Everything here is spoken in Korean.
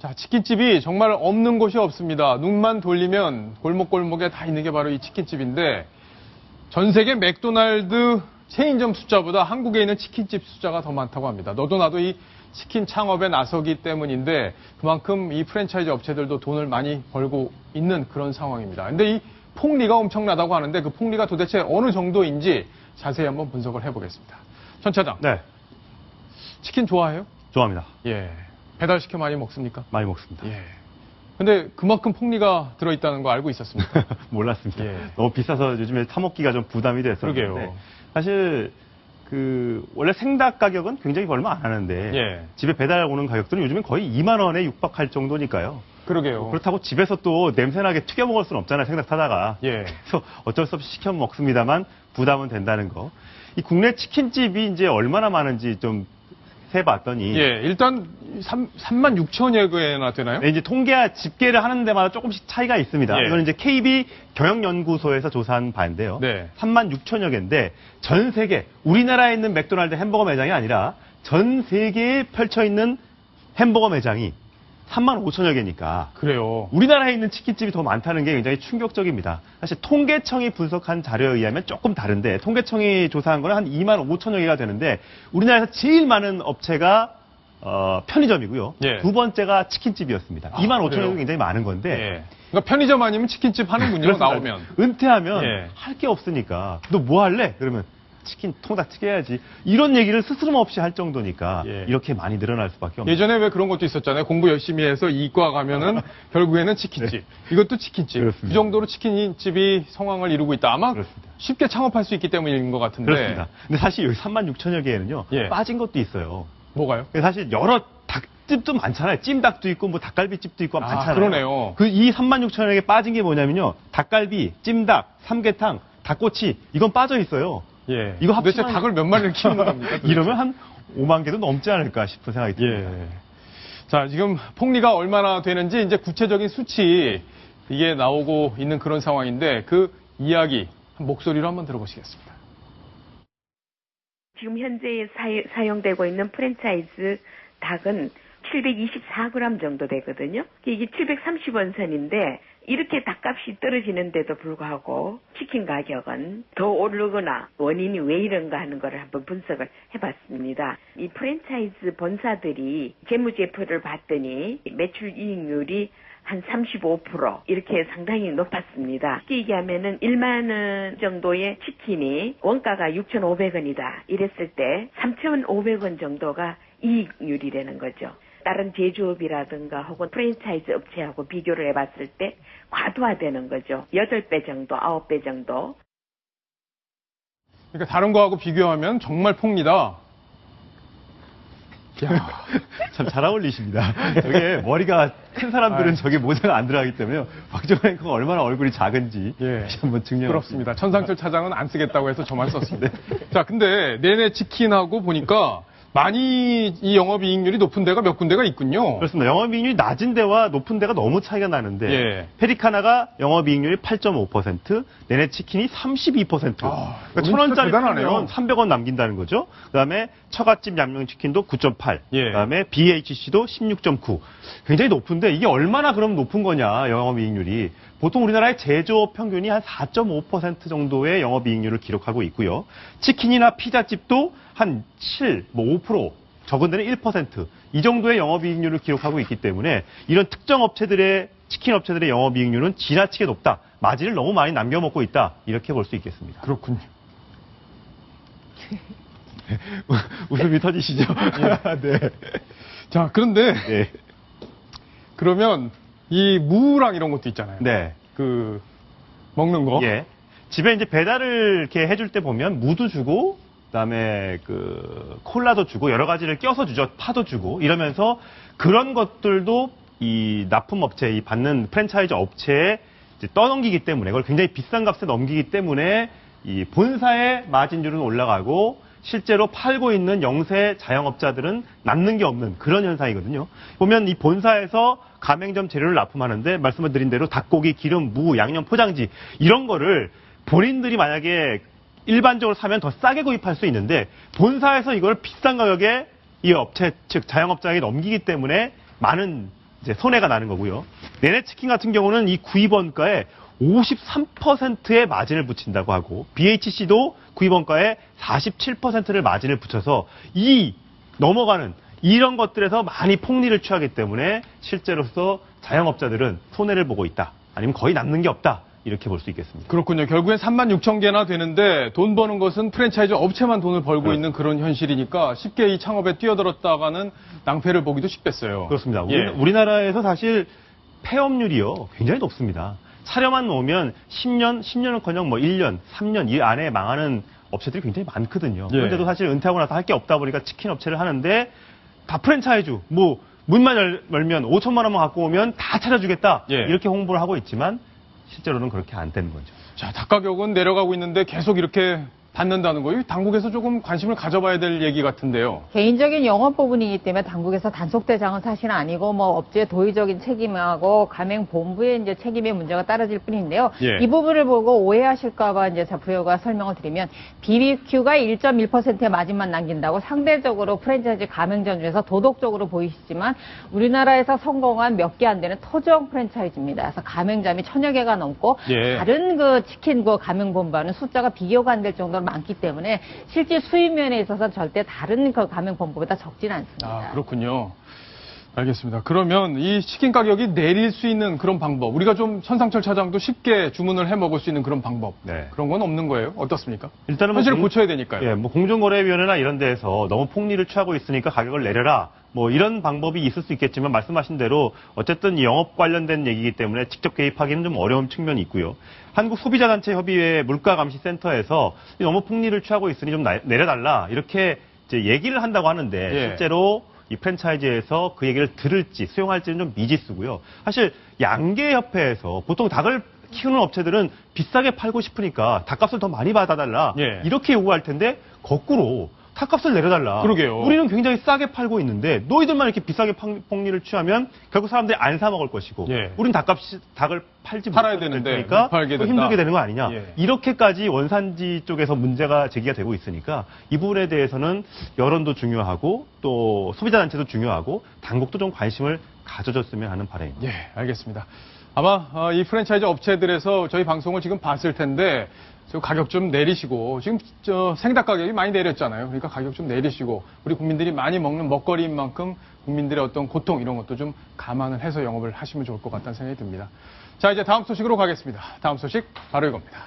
자, 치킨집이 정말 없는 곳이 없습니다. 눈만 돌리면 골목골목에 다 있는 게 바로 이 치킨집인데 전 세계 맥도날드 체인점 숫자보다 한국에 있는 치킨집 숫자가 더 많다고 합니다. 너도 나도 이 치킨 창업에 나서기 때문인데 그만큼 이 프랜차이즈 업체들도 돈을 많이 벌고 있는 그런 상황입니다. 근데 이 폭리가 엄청나다고 하는데 그 폭리가 도대체 어느 정도인지 자세히 한번 분석을 해보겠습니다. 전 차장. 네. 치킨 좋아해요? 좋아합니다. 예. 배달시켜 많이 먹습니까? 많이 먹습니다. 예. 근데 그만큼 폭리가 들어있다는 거 알고 있었습니까? 몰랐습니다. 예. 너무 비싸서 요즘에 사 먹기가 좀 부담이 됐었는데. 그러게요. 사실 원래 생닭 가격은 굉장히 얼마 안 하는데 예. 집에 배달 오는 가격들은 요즘엔 거의 2만 원에 육박할 정도니까요. 그러게요. 그렇다고 집에서 또 냄새나게 튀겨 먹을 수는 없잖아요. 생닭 사다가. 예. 그래서 어쩔 수 없이 시켜 먹습니다만 부담은 된다는 거. 이 국내 치킨집이 이제 얼마나 많은지 좀 세봤더니 예, 일단 3만 6천여 개나 되나요? 네, 이제 집계를 하는 데마다 조금씩 차이가 있습니다. 예. 이건 이제 KB 경영연구소에서 조사한 바인데요. 네. 3만 6천여 개인데 전 세계 우리나라에 있는 맥도날드 햄버거 매장이 아니라 전 세계에 펼쳐 있는 햄버거 매장이 3만 5천여 개니까 그래요. 우리나라에 있는 치킨집이 더 많다는 게 굉장히 충격적입니다. 사실 통계청이 분석한 자료에 의하면 조금 다른데 통계청이 조사한 거는 한 2만 5천여 개가 되는데 우리나라에서 제일 많은 업체가 편의점이고요. 예. 두 번째가 치킨집이었습니다. 아, 2만 5천여 그래요? 개가 굉장히 많은 건데 예. 그러니까 편의점 아니면 치킨집 하는군요, 그렇습니다. 나오면. 은퇴하면 예. 할 게 없으니까 너 뭐 할래? 그러면 치킨 통닭 튀겨야지. 이런 얘기를 스스럼없이 할 정도니까 예. 이렇게 많이 늘어날 수밖에 없는 예전에 왜 그런 것도 있었잖아요. 공부 열심히 해서 이과 가면은 결국에는 치킨집. 이것도 치킨집. 그렇습니다. 그 정도로 치킨집이 성황을 이루고 있다. 아마 그렇습니다. 쉽게 창업할 수 있기 때문인 것 같은데. 그렇습니다. 근데 사실 여기 3만 6천여 개에는요. 예. 빠진 것도 있어요. 뭐가요? 사실 여러 닭집도 많잖아요. 찜닭도 있고 뭐 닭갈비집도 있고 많잖아요. 그러네요. 이 3만 6천여 개 빠진 게 뭐냐면요. 닭갈비, 찜닭, 삼계탕, 닭꼬치 이건 빠져 있어요. 예. 이거 도대체 합치면 닭을 몇 마리를 키우는 겁니까? 도대체? 이러면 한 5만 개도 넘지 않을까 싶은 생각이 듭니다. 예. 자, 지금 폭리가 얼마나 되는지 이제 구체적인 수치 이게 나오고 있는 그런 상황인데 그 이야기 목소리로 한번 들어보시겠습니다. 지금 현재 사용되고 있는 프랜차이즈 닭은 724g 정도 되거든요. 이게 730원 선인데 이렇게 닭값이 떨어지는데도 불구하고 치킨 가격은 더 오르거나 원인이 왜 이런가 하는 거를 한번 분석을 해봤습니다. 이 프랜차이즈 본사들이 재무제표를 봤더니 매출 이익률이 한 35% 이렇게 상당히 높았습니다. 쉽게 얘기하면은 1만 원 정도의 치킨이 원가가 6,500원이다 이랬을 때 3,500원 정도가 이익률이라는 거죠. 다른 제조업이라든가 혹은 프랜차이즈 업체하고 비교를 해봤을 때 과도화되는 거죠. 8배 정도, 9배 정도. 그러니까 다른 거하고 비교하면 정말 폭리다. 참 잘 어울리십니다. 저게 머리가 큰 사람들은 저게 모자가 안 들어가기 때문에 박정환 앵커가 얼마나 얼굴이 작은지 다시 한번 증명합니다. 부럽습니다. 천상철 차장은 안 쓰겠다고 해서 저만 썼습니다. 자, 근데 내내 치킨하고 보니까 많이 이 영업이익률이 높은 데가 몇 군데가 있군요. 그렇습니다. 영업이익률이 낮은 데와 높은 데가 너무 차이가 나는데 예. 페리카나가 영업이익률이 8.5%, 내내치킨이 32%. 아, 그러니까 1,000원짜리 대단하네요. 팔면 300원 남긴다는 거죠. 그다음에 처갓집 양념치킨도 9.8, 예. 그다음에 BHC도 16.9. 굉장히 높은데 이게 얼마나 그럼 높은 거냐 영업이익률이. 보통 우리나라의 제조업 평균이 한 4.5% 정도의 영업이익률을 기록하고 있고요. 치킨이나 피자집도 한 7, 5%, 적은 데는 1%. 이 정도의 영업이익률을 기록하고 있기 때문에 이런 특정 업체들의, 치킨 업체들의 영업이익률은 지나치게 높다. 마진을 너무 많이 남겨먹고 있다. 이렇게 볼 수 있겠습니다. 그렇군요. 웃음이 터지시죠? 네. 자, 그런데 네. 그러면 이 무랑 이런 것도 있잖아요. 네. 그 먹는 거. 예. 집에 이제 배달을 이렇게 해줄 때 보면 무도 주고, 그다음에 콜라도 주고 여러 가지를 껴서 주죠. 파도 주고 이러면서 그런 것들도 이 납품업체, 이 받는 프랜차이즈 업체에 이제 떠넘기기 때문에 그걸 굉장히 비싼 값에 넘기기 때문에 이 본사의 마진율은 올라가고 실제로 팔고 있는 영세 자영업자들은 남는 게 없는 그런 현상이거든요. 보면 이 본사에서 가맹점 재료를 납품하는데 말씀드린 대로 닭고기, 기름, 무, 양념, 포장지 이런 거를 본인들이 만약에 일반적으로 사면 더 싸게 구입할 수 있는데 본사에서 이걸 비싼 가격에 이 업체 즉 자영업자에게 넘기기 때문에 많은 이제 손해가 나는 거고요. 내내치킨 같은 경우는 이 구입원가에 53%의 마진을 붙인다고 하고 BHC도 구입원가에 47%를 마진을 붙여서 이 넘어가는 이런 것들에서 많이 폭리를 취하기 때문에 실제로서 자영업자들은 손해를 보고 있다. 아니면 거의 남는 게 없다. 이렇게 볼 수 있겠습니다. 그렇군요. 결국엔 3만 6천 개나 되는데 돈 버는 것은 프랜차이즈 업체만 돈을 벌고 네. 있는 그런 현실이니까 쉽게 이 창업에 뛰어들었다가는 낭패를 보기도 쉽겠어요. 그렇습니다. 예. 우리나라에서 사실 폐업률이요. 굉장히 높습니다. 차려만 놓으면 10년은커녕 뭐 1년, 3년 이 안에 망하는 업체들이 굉장히 많거든요. 예. 그런데도 사실 은퇴하고 나서 할 게 없다 보니까 치킨 업체를 하는데 다 프랜차이즈, 뭐 문만 열면 5천만 원만 갖고 오면 다 차려주겠다. 예. 이렇게 홍보를 하고 있지만 실제로는 그렇게 안 되는 거죠. 자, 닭 가격은 내려가고 있는데 계속 이렇게 받는다는 거예요. 당국에서 조금 관심을 가져봐야 될 얘기 같은데요. 개인적인 영업 부분이기 때문에 당국에서 단속 대상은 사실 아니고 뭐 업주의 도의적인 책임하고 가맹본부의 이제 책임의 문제가 따라질 뿐인데요. 예. 이 부분을 보고 오해하실까봐 이제 부여가 설명을 드리면 BBQ가 1.1%의 마진만 남긴다고 상대적으로 프랜차이즈 가맹점 중에서 도덕적으로 보이시지만 우리나라에서 성공한 몇 개 안 되는 토종 프랜차이즈입니다. 그래서 가맹점이 1000여 개가 넘고 예. 다른 그 치킨 그 가맹본부와는 숫자가 비교가 안 될 정도로 많기 때문에 실제 수입 면에 있어서 절대 다른 그 가맹본부보다 적지는 않습니다. 아, 그렇군요. 알겠습니다. 그러면 이 치킨 가격이 내릴 수 있는 그런 방법, 우리가 좀 천상철 차장도 쉽게 주문을 해 먹을 수 있는 그런 방법, 네. 그런 건 없는 거예요? 어떻습니까? 일단은 현실을 고쳐야 되니까요. 예, 뭐 공정거래위원회나 이런 데에서 너무 폭리를 취하고 있으니까 가격을 내려라. 뭐 이런 방법이 있을 수 있겠지만 말씀하신 대로 어쨌든 영업 관련된 얘기이기 때문에 직접 개입하기는 좀 어려운 측면이 있고요. 한국소비자단체협의회 물가감시센터에서 너무 폭리를 취하고 있으니 좀 내려달라 이렇게 이제 얘기를 한다고 하는데 예. 실제로 이 프랜차이즈에서 그 얘기를 들을지 수용할지는 좀 미지수고요. 사실 양계협회에서 보통 닭을 키우는 업체들은 비싸게 팔고 싶으니까 닭값을 더 많이 받아달라 예. 이렇게 요구할 텐데 거꾸로 닭값을 내려달라. 그러게요. 우리는 굉장히 싸게 팔고 있는데 너희들만 이렇게 비싸게 폭리를 취하면 결국 사람들이 안 사 먹을 것이고 예. 우린 닭을 팔지 팔아야 못하게 되는데 되니까 못 팔게 또 된다. 힘들게 되는 거 아니냐. 예. 이렇게까지 원산지 쪽에서 문제가 제기가 되고 있으니까 이 부분에 대해서는 여론도 중요하고 또 소비자단체도 중요하고 당국도 좀 관심을 가져줬으면 하는 바람입니다. 예, 알겠습니다. 아마 이 프랜차이즈 업체들에서 저희 방송을 지금 봤을 텐데 저 가격 좀 내리시고 지금 생닭 가격이 많이 내렸잖아요. 그러니까 가격 좀 내리시고 우리 국민들이 많이 먹는 먹거리인 만큼 국민들의 어떤 고통 이런 것도 좀 감안을 해서 영업을 하시면 좋을 것 같다는 생각이 듭니다. 자, 이제 다음 소식으로 가겠습니다. 다음 소식 바로 이겁니다.